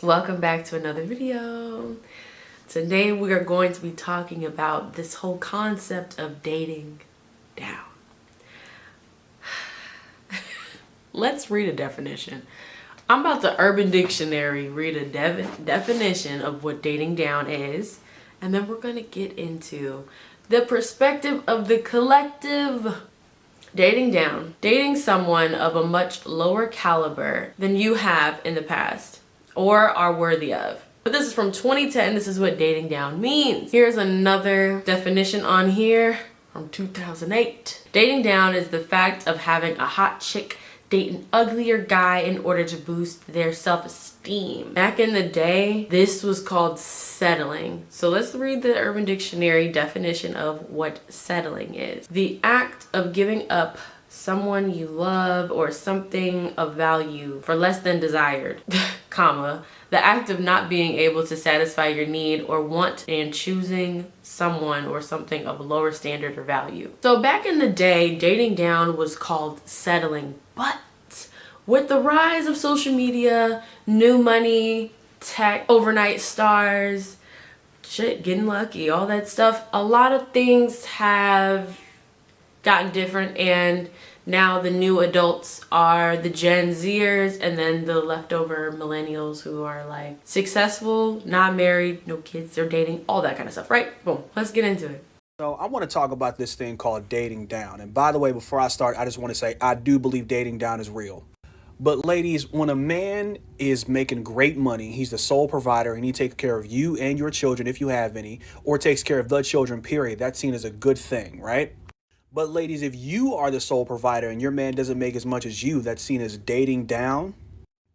Welcome back to another video. Today we are going to be talking about this whole concept of dating down. Let's read a definition. I'm about to Urban Dictionary read a definition of what dating down is, and then we're going to get into the perspective of the collective. Dating down. Dating someone of a much lower caliber than you have in the past or are worthy of. But this is from 2010. This is what dating down means. Here's another definition on here from 2008. Dating down is the fact of having a hot chick date an uglier guy in order to boost their self-esteem. Back in the day, this was called settling. So let's read the Urban Dictionary definition of what settling is. The act of giving up someone you love or something of value for less than desired, comma, the act of not being able to satisfy your need or want and choosing someone or something of lower standard or value. So back in the day, dating down was called settling, but with the rise of social media, new money, tech, overnight stars, shit, getting lucky, all that stuff, a lot of things have gotten different, and now the new adults are the Gen Zers and then the leftover millennials who are like successful, not married, no kids, they're dating, all that kind of stuff, right? Boom, let's get into it. So I want to talk about this thing called dating down. And by the way, before I start, I just want to say I do believe dating down is real. But ladies, when a man is making great money, he's the sole provider and he takes care of you and your children if you have any, or takes care of the children, period, that's seen as a good thing, right? But ladies, if you are the sole provider and your man doesn't make as much as you, that's seen as dating down.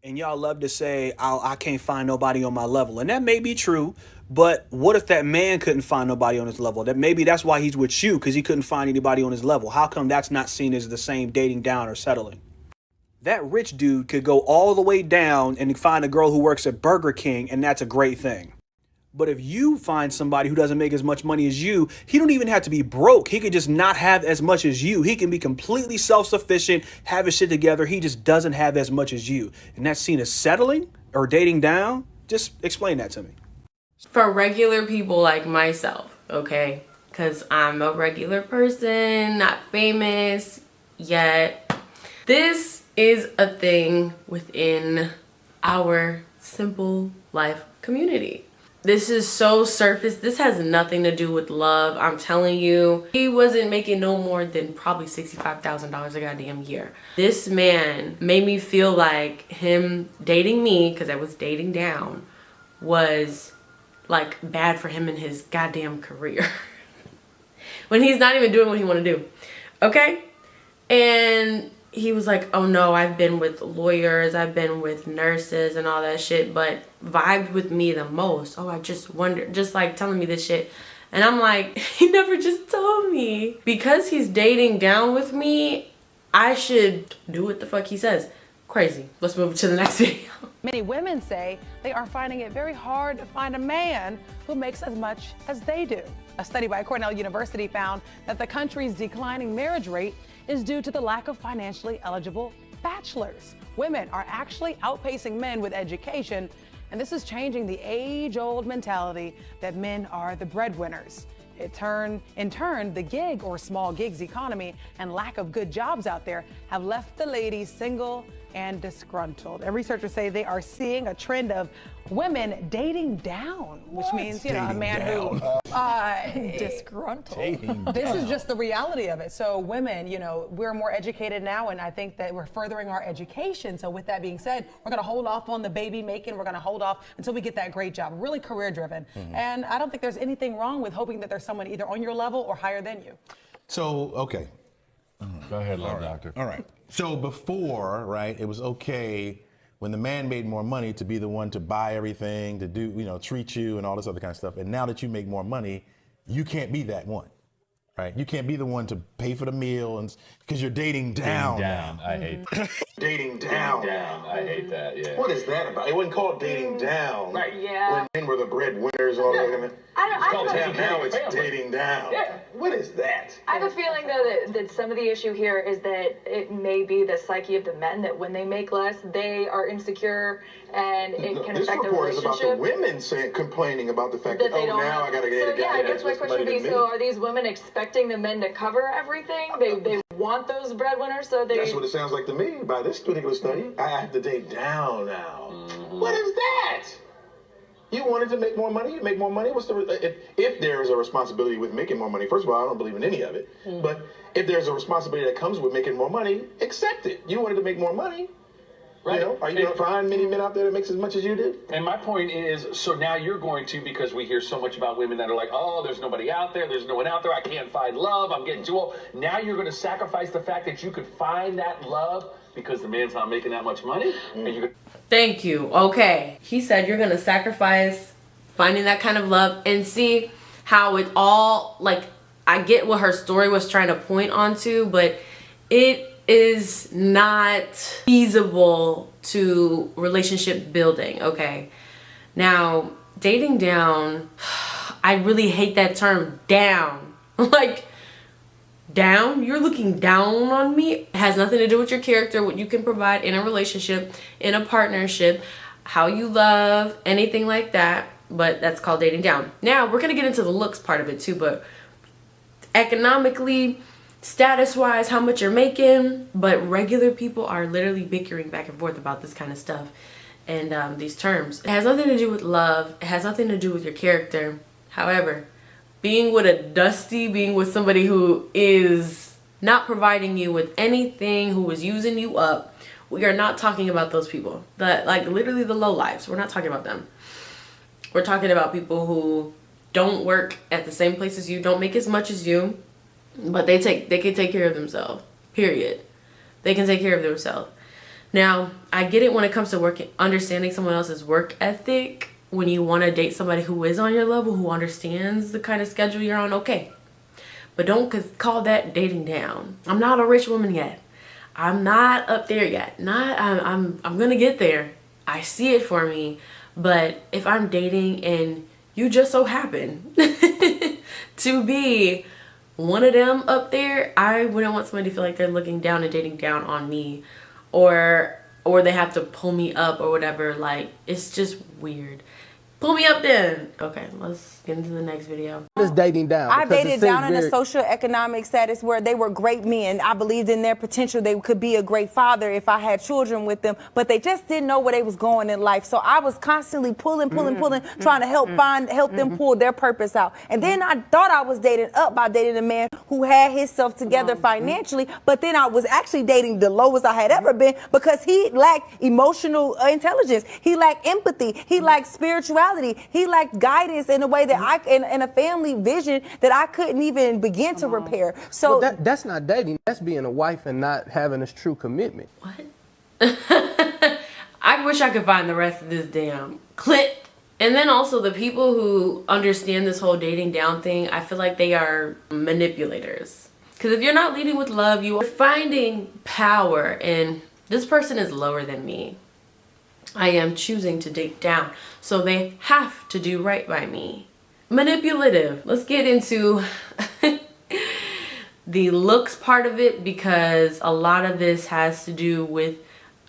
And y'all love to say, I can't find nobody on my level. And that may be true, but what if that man couldn't find nobody on his level? That maybe that's why he's with you, because he couldn't find anybody on his level. How come that's not seen as the same dating down or settling? That rich dude could go all the way down and find a girl who works at Burger King, and that's a great thing. But if you find somebody who doesn't make as much money as you, he don't even have to be broke. He could just not have as much as you. He can be completely self-sufficient, have his shit together. He just doesn't have as much as you. And that's seen as settling or dating down? Just explain that to me. For regular people like myself, okay? Because I'm a regular person, not famous yet. This is a thing within our simple life community. This is so surface. This has nothing to do with love. I'm telling you, he wasn't making no more than probably $65,000 a goddamn year. This man made me feel like him dating me, because I was dating down, was like bad for him in his goddamn career. When he's not even doing what he want to do. Okay? And he was like, oh no, I've been with lawyers, I've been with nurses and all that shit, but vibed with me the most. Oh, I just wonder, just like telling me this shit. And I'm like, he never just told me. Because he's dating down with me, I should do what the fuck he says. Crazy. Let's move to the next video. Many women say they are finding it very hard to find a man who makes as much as they do. A study by Cornell University found that the country's declining marriage rate is due to the lack of financially eligible bachelors. Women are actually outpacing men with education, and this is changing the age-old mentality that men are the breadwinners. In turn, the gig or small gigs economy and lack of good jobs out there have left the ladies single and disgruntled. And researchers say they are seeing a trend of women dating down, which means, you know, a man who disgruntled. This is just the reality of it. So women, you know, we're more educated now, and I think that we're furthering our education. So with that being said, we're going to hold off on the baby making. We're going to hold off until we get that great job, really career driven. And I don't think there's anything wrong with hoping that there's someone either on your level or higher than you. So, okay. Go ahead, love doctor. All right. So before, right, it was okay when the man made more money to be the one to buy everything, to do, you know, treat you and all this other kind of stuff. And now that you make more money, you can't be that one. Right? You can't be the one to pay for the meal and because you're dating down. Down. I hate that. Dating down. I hate that, yeah. What is that about? It wasn't called dating down. Right. Yeah. When men were the breadwinners, all that. I Called don't down. Now it's family. dating down. Yeah. What is that? I have a feeling though that some of the issue here is that it may be the psyche of the men, that when they make less, they are insecure and it can This affect the report is about the relationship. women complaining about the fact That that, they don't now I gotta get so a guy yeah, I guess that's my less question would money be, than so me. are these women expecting the men to cover everything? They want those breadwinners, so they... That's what it sounds like to me by this particular study. I have to date down now. What is that? You wanted to make more money, you make more money. What's the if there is a responsibility with making more money? First of all, I don't believe in any of it. But if there's a responsibility that comes with making more money, accept it. You wanted to make more money. Right. You know, are you going to find many men out there that makes as much as you did? And my point is, so now you're going to, because we hear so much about women that are like, oh, there's nobody out there, there's no one out there, I can't find love, I'm getting too old. Now you're going to sacrifice the fact that you could find that love because the man's not making that much money? And you could... Thank you. Okay. He said you're going to sacrifice finding that kind of love, and see how it all, like, I get what her story was trying to point onto, but it is not feasible to relationship building. Okay. Now, dating down, I really hate that term, down. Like, down? You're looking down on me? It has nothing to do with your character, what you can provide in a relationship, in a partnership, how you love, anything like that. But that's called dating down. Now, we're going to get into the looks part of it too, but economically, status-wise, how much you're making, but regular people are literally bickering back and forth about this kind of stuff and these terms. It has nothing to do with love. It has nothing to do with your character. However, being with somebody who is not providing you with anything, who is using you up, we are not talking about those people. Like literally the low lives. We're not talking about them. We're talking about people who don't work at the same place as you, don't make as much as you, but they can take care of themselves. Period. They can take care of themselves. Now, I get it when it comes to working, understanding someone else's work ethic. When you want to date somebody who is on your level, who understands the kind of schedule you're on, okay. But don't call that dating down. I'm not a rich woman yet. I'm not up there yet. I'm gonna get there. I see it for me. But if I'm dating and you just so happen to be one of them up there, I wouldn't want somebody to feel like they're looking down and dating down on me, or they have to pull me up or whatever. Like, it's just weird. Pull me up then. Okay, let's get into the next video. What is dating down? I Because it dated seems down in a very- socioeconomic status where they were great men. I believed in their potential. They could be a great father if I had children with them, but they just didn't know where they was going in life. So I was constantly pulling, trying to help them pull their purpose out. And then I thought I was dating up by dating a man who had himself together financially, but then I was actually dating the lowest I had ever been because he lacked emotional intelligence. He lacked empathy. He lacked spirituality. He lacked guidance in a way that in a family vision that I couldn't even begin to repair. So Well, that's not dating. That's being a wife and not having a true commitment. What? I wish I could find the rest of this damn clip. And then also the people who understand this whole dating down thing, I feel like they are manipulators. Because if you're not leading with love, you are finding power in this person is lower than me. I am choosing to date down, so they have to do right by me. Manipulative. Let's get into the looks part of it, because a lot of this has to do with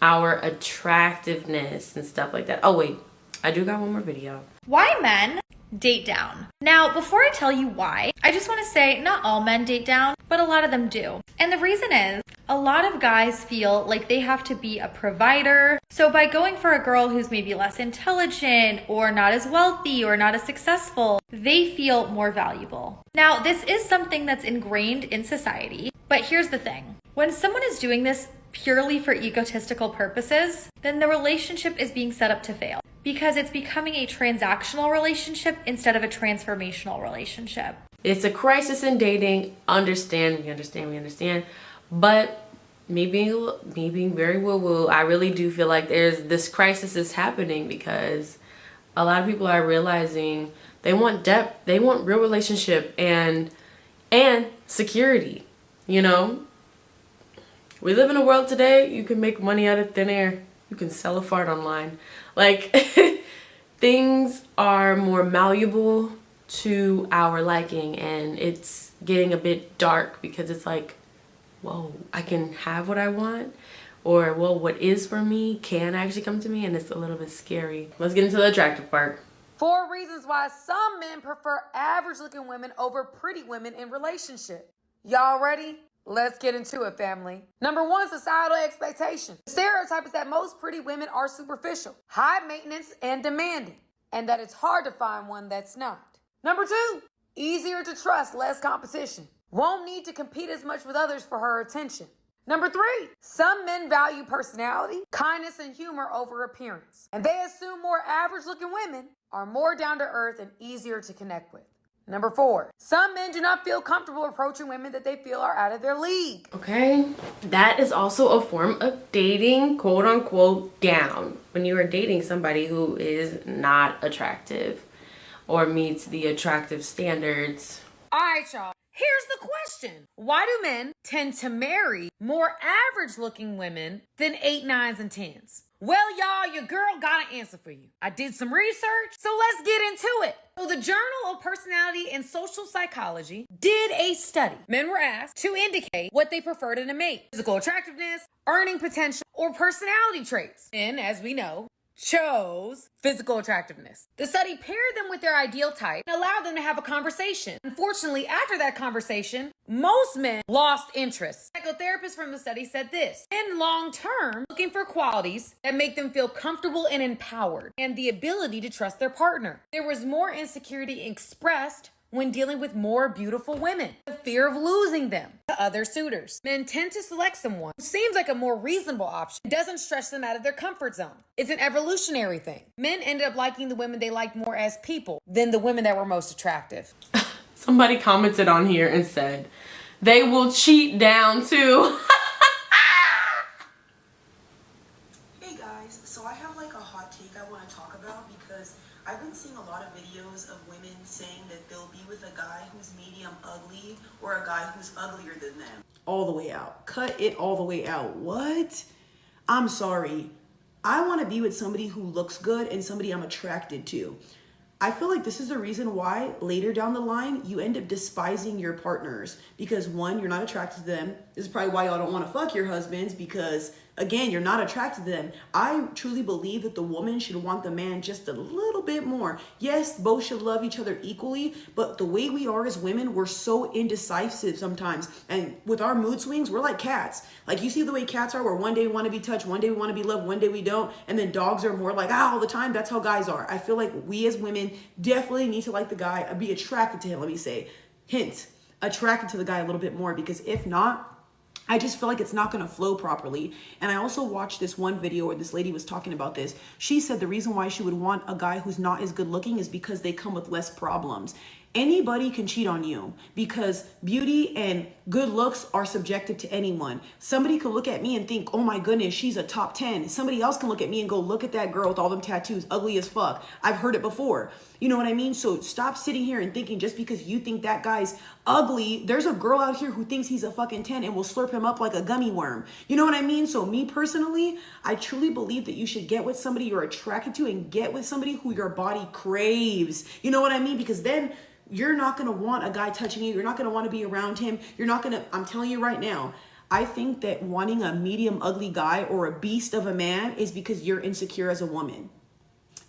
our attractiveness and stuff like that. Oh wait, I do got one more video. Why men date down. Now, before I tell you why, I just want to say not all men date down, but a lot of them do. And the reason is, a lot of guys feel like they have to be a provider. So by going for a girl who's maybe less intelligent or not as wealthy or not as successful, they feel more valuable. Now, this is something that's ingrained in society, but here's the thing. When someone is doing this purely for egotistical purposes, then the relationship is being set up to fail because it's becoming a transactional relationship instead of a transformational relationship. It's a crisis in dating. We understand. But me being very woo-woo, I really do feel like this crisis is happening because a lot of people are realizing they want depth, they want real relationship, and And security, you know? We live in a world today, you can make money out of thin air. You can sell a fart online. Like, things are more malleable to our liking, and it's getting a bit dark because it's like, whoa, I can have what I want, or well, what is for me can actually come to me, and it's a little bit scary. Let's get into the attractive part. 4 reasons why some men prefer average looking women over pretty women in relationship. Y'all ready? Let's get into it, family. Number 1, societal expectation. The stereotype is that most pretty women are superficial, high maintenance, and demanding, and that it's hard to find one that's not. Number 2, easier to trust, less competition. Won't need to compete as much with others for her attention. Number 3, some men value personality, kindness, and humor over appearance, and they assume more average looking women are more down to earth and easier to connect with. Number 4, some men do not feel comfortable approaching women that they feel are out of their league. Okay, that is also a form of dating, quote unquote, down. When you are dating somebody who is not attractive or meets the attractive standards. All right, y'all. Here's the question. Why do men tend to marry more average looking women than 8, 9s, and 10s? Well, y'all, your girl got an answer for you. I did some research, so let's get into it. So the Journal of Personality and Social Psychology did a study. Men were asked to indicate what they preferred in a mate: physical attractiveness, earning potential, or personality traits. And as we know, chose physical attractiveness. The study paired them with their ideal type and allowed them to have a conversation. Unfortunately, after that conversation, most men lost interest. Psychotherapists from the study said this: men long-term looking for qualities that make them feel comfortable and empowered, and the ability to trust their partner. There was more insecurity expressed when dealing with more beautiful women, the fear of losing them to other suitors. Men tend to select someone who seems like a more reasonable option and doesn't stretch them out of their comfort zone. It's an evolutionary thing. Men ended up liking the women they liked more as people than the women that were most attractive. Somebody commented on here and said, they will cheat down too. Hey guys, so I have like a hot take I want to talk about because I've been seeing a lot of videos of women saying that they'll be with a guy who's medium ugly or a guy who's uglier than them. All the way out. Cut it all the way out. What? I'm sorry. I want to be with somebody who looks good and somebody I'm attracted to. I feel like this is the reason why later down the line you end up despising your partners, because 1, you're not attracted to them. This is probably why y'all don't want to fuck your husbands, because again, you're not attracted to them. I truly believe that the woman should want the man just a little bit more. Yes, both should love each other equally, but the way we are as women, we're so indecisive sometimes. And with our mood swings, we're like cats. Like, you see the way cats are, where one day we want to be touched, one day we want to be loved, one day we don't. And then dogs are more like, all the time. That's how guys are. I feel like we as women definitely need to like the guy, be attracted to him, let me say. Hint, attracted to the guy a little bit more, because if not, I just feel like it's not going to flow properly. And I also watched this one video where this lady was talking about this. She said the reason why she would want a guy who's not as good looking is because they come with less problems. Anybody can cheat on you because beauty and good looks are subjective to anyone. Somebody could look at me and think, oh my goodness, she's a top 10. Somebody else can look at me and go, look at that girl with all them tattoos, ugly as fuck. I've heard it before. You know what I mean? So stop sitting here and thinking just because you think that guy's ugly, there's a girl out here who thinks he's a fucking 10 and will slurp him up like a gummy worm. You know what I mean? So me personally, I truly believe that you should get with somebody you're attracted to and get with somebody who your body craves. You know what I mean? Because then you're not going to want a guy touching you. You're not going to want to be around him. You're not going to, I'm telling you right now, I think that wanting a medium ugly guy or a beast of a man is because you're insecure as a woman.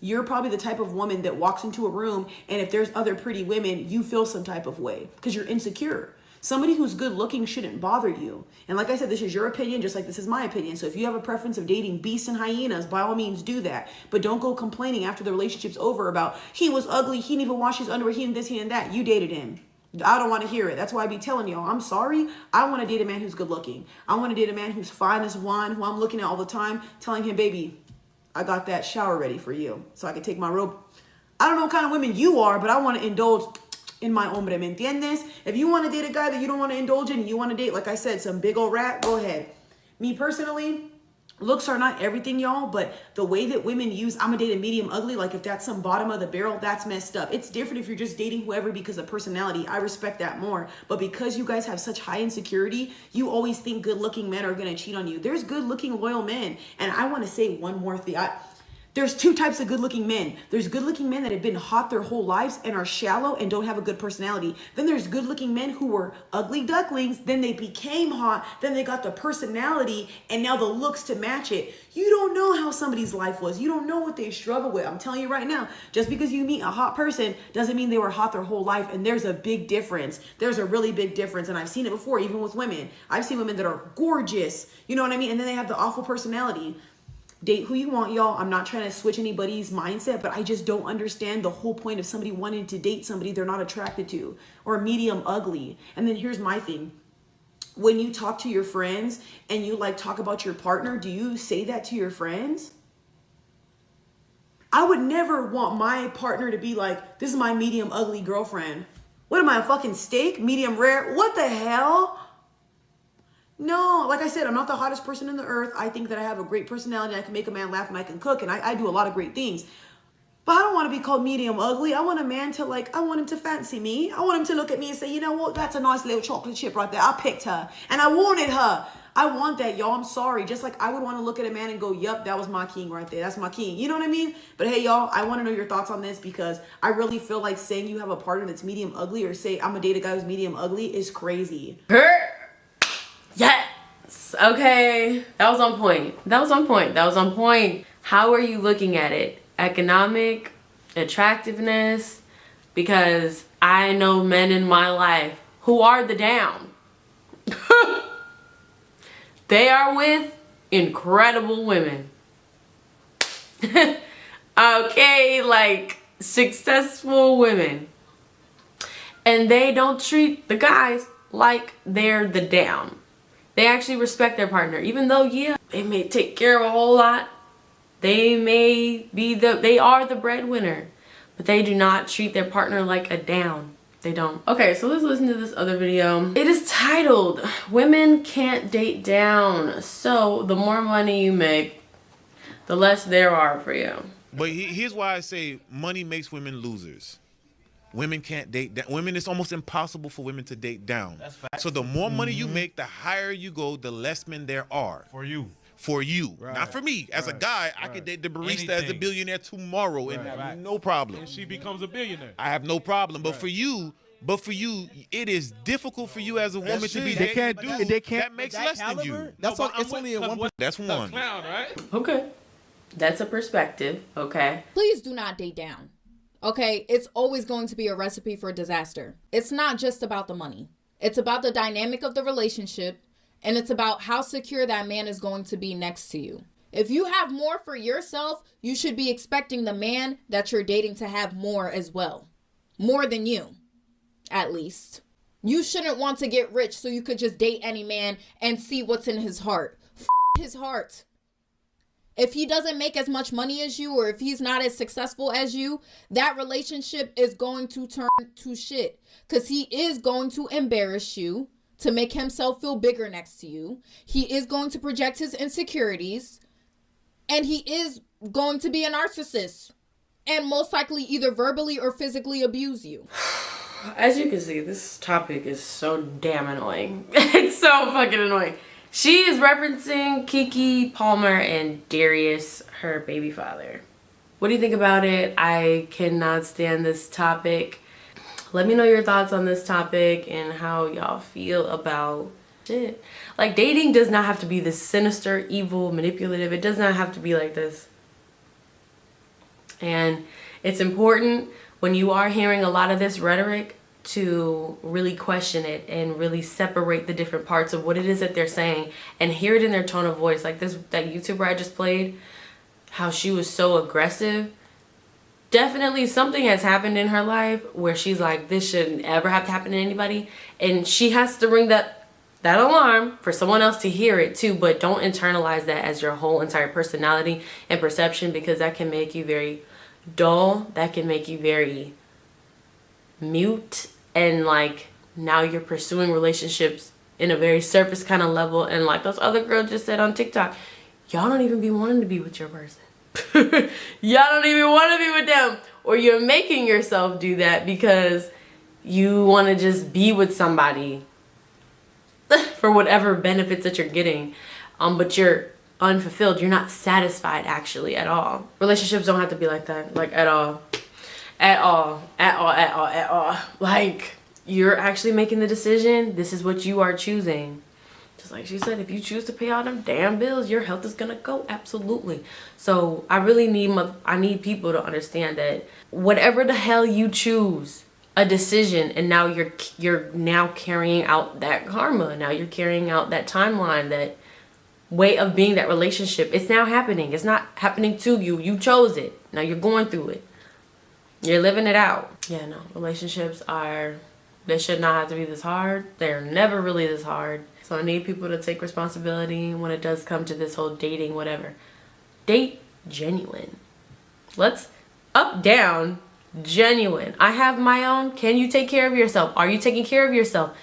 You're probably the type of woman that walks into a room and if there's other pretty women, you feel some type of way because you're insecure. Somebody who's good looking shouldn't bother you. And like I said, this is your opinion, just like this is my opinion. So if you have a preference of dating beasts and hyenas, by all means do that. But don't go complaining after the relationship's over about he was ugly, he didn't even wash his underwear, he didn't this, he didn't that. You dated him. I don't want to hear it. That's why I be telling y'all, I'm sorry. I want to date a man who's good looking. I want to date a man who's fine as wine, who I'm looking at all the time, telling him, baby, I got that shower ready for you so I can take my robe. I don't know what kind of women you are, but I want to indulge in my hombre, ¿me entiendes? If you want to date a guy that you don't want to indulge in, you want to date, like I said, some big old rat, go ahead. Me personally, looks are not everything, y'all, but the way that women use I'm gonna date a medium ugly, like if that's some bottom of the barrel, that's messed up. It's different if you're just dating whoever because of personality. I respect that more. But because you guys have such high insecurity, you always think good looking men are gonna cheat on you. There's good looking loyal men. And I want to say one more thing. There's two types of good-looking men. There's good-looking men that have been hot their whole lives and are shallow and don't have a good personality. Then there's good-looking men who were ugly ducklings, then they became hot, then they got the personality and now the looks to match it. You don't know how somebody's life was. You don't know what they struggle with. I'm telling you right now, just because you meet a hot person doesn't mean they were hot their whole life, and there's a big difference. There's a really big difference, and I've seen it before, even with women. I've seen women that are gorgeous, you know what I mean? And then they have the awful personality. Date who you want, y'all. I'm not trying to switch anybody's mindset, but I just don't understand the whole point of somebody wanting to date somebody they're not attracted to, or medium ugly. And then here's my thing. When you talk to your friends and you like talk about your partner, do you say that to your friends? I would never want my partner to be like, this is my medium ugly girlfriend. What am I, a fucking steak? Medium rare? What the hell? No, like I said, I'm not the hottest person on the earth. I think that I have a great personality. I can make a man laugh and I can cook, and I do a lot of great things. But I don't want to be called medium ugly. I want a man to I want him to fancy me. I want him to look at me and say, you know what? That's a nice little chocolate chip right there. I picked her and I wanted her. I want that, y'all. I'm sorry. Just like I would want to look at a man and go, yup, that was my king right there. That's my king. You know what I mean? But hey, y'all, I want to know your thoughts on this, because I really feel like saying you have a partner that's medium ugly, or say I'm gonna date a guy who's medium ugly, is crazy. Yes. Okay. That was on point. That was on point. That was on point. How are you looking at it? Economic, attractiveness? Because I know men in my life who are the down. They are with incredible women. Okay, like successful women. And they don't treat the guys like they're the down. They actually respect their partner, even though, yeah, they may take care of a whole lot. They are the breadwinner, but they do not treat their partner like a down. They don't. Okay, so let's listen to this other video. It is titled, Women Can't Date Down. So the more money you make, the less there are for you. But here's why I say money makes women losers. Women can't date down. Women, it's almost impossible for women to date down. That's fact. So the more money you make, the higher you go, the less men there are. For you. For you. Right. Not for me. As a guy, I could date the barista as a billionaire tomorrow and have no problem. And she becomes a billionaire. I have no problem. But for you, it is difficult for you as a woman to be dating a dude that makes less than you. That's it's only a 1%. That's one. Clown, right? Okay. That's a perspective. Okay. Please do not date down. Okay, it's always going to be a recipe for disaster. It's not just about the money. It's about the dynamic of the relationship, and it's about how secure that man is going to be next to you. If you have more for yourself, you should be expecting the man that you're dating to have more as well. More than you, at least. You shouldn't want to get rich so you could just date any man and see what's in his heart. His heart. If he doesn't make as much money as you, or if he's not as successful as you, that relationship is going to turn to shit. Because he is going to embarrass you to make himself feel bigger next to you. He is going to project his insecurities. And he is going to be a narcissist. And most likely either verbally or physically abuse you. As you can see, this topic is so damn annoying. It's so fucking annoying. She is referencing Keke Palmer and Darius, her baby father. What do you think about it? I cannot stand this topic. Let me know your thoughts on this topic and how y'all feel about shit. Like, dating does not have to be this sinister, evil, manipulative. It does not have to be like this. And it's important when you are hearing a lot of this rhetoric to really question it and really separate the different parts of what it is that they're saying and hear it in their tone of voice. Like that YouTuber I just played, how she was so aggressive. Definitely something has happened in her life where she's like, this shouldn't ever have to happen to anybody. And she has to ring that alarm for someone else to hear it too. But don't internalize that as your whole entire personality and perception, because that can make you very dull. That can make you very mute, and like now you're pursuing relationships in a very surface kind of level, and like those other girls just said on TikTok, y'all don't even be wanting to be with your person. Y'all don't even want to be with them. Or you're making yourself do that because you want to just be with somebody for whatever benefits that you're getting. But you're unfulfilled. You're not satisfied actually at all. Relationships don't have to be like that. Like at all. At all. At all. At all. At all. Like you're actually making the decision. This is what you are choosing. Just like she said, if you choose to pay all them damn bills, your health is gonna go. Absolutely. So I really need people to understand that whatever the hell you choose, a decision, and now you're now carrying out that karma. Now you're carrying out that timeline, that way of being, that relationship. It's now happening. It's not happening to you. You chose it. Now you're going through it. You're living it out. Yeah, no. Relationships they should not have to be this hard. They're never really this hard. So I need people to take responsibility when it does come to this whole dating, whatever. Date genuine. Let's up, down, genuine. I have my own. Can you take care of yourself? Are you taking care of yourself?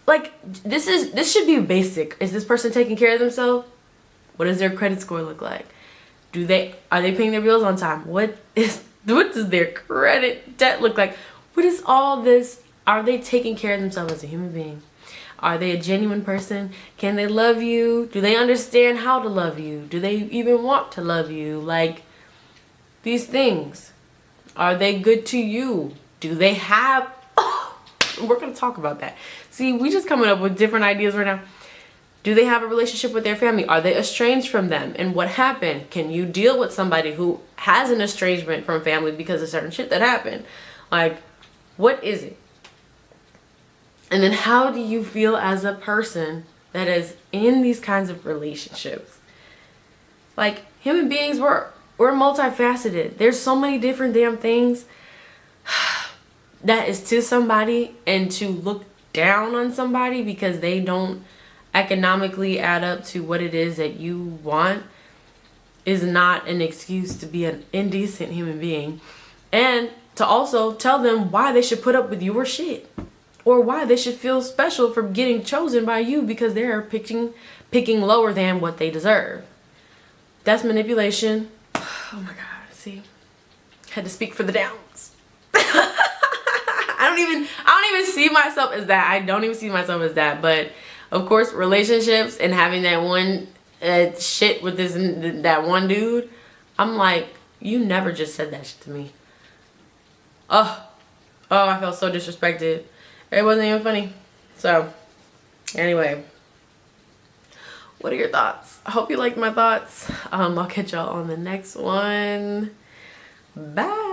Like, this should be basic. Is this person taking care of themselves? What does their credit score look like? Are they paying their bills on time? What does their credit debt look like? What is all this? Are they taking care of themselves as a human being? Are they a genuine person? Can they love you? Do they understand how to love you? Do they even want to love you? Like, these things. Are they good to you? Do they have... we're going to talk about that. See, we just coming up with different ideas right now. Do they have a relationship with their family? Are they estranged from them? And what happened? Can you deal with somebody who has an estrangement from family because of certain shit that happened? Like, what is it? And then how do you feel as a person that is in these kinds of relationships? Like, human beings, we're multifaceted. There's so many different damn things that is to somebody, and to look down on somebody because they don't economically add up to what it is that you want is not an excuse to be an indecent human being. And to also tell them why they should put up with your shit. Or why they should feel special for getting chosen by you because they're picking lower than what they deserve. That's manipulation. Oh my God, see? Had to speak for the downs. I don't even see myself as that. I don't even see myself as that. But of course, relationships and having that one shit with that one dude, I'm like, you never just said that shit to me. Oh, I felt so disrespected. It wasn't even funny. So, anyway, what are your thoughts? I hope you liked my thoughts. I'll catch y'all on the next one. Bye.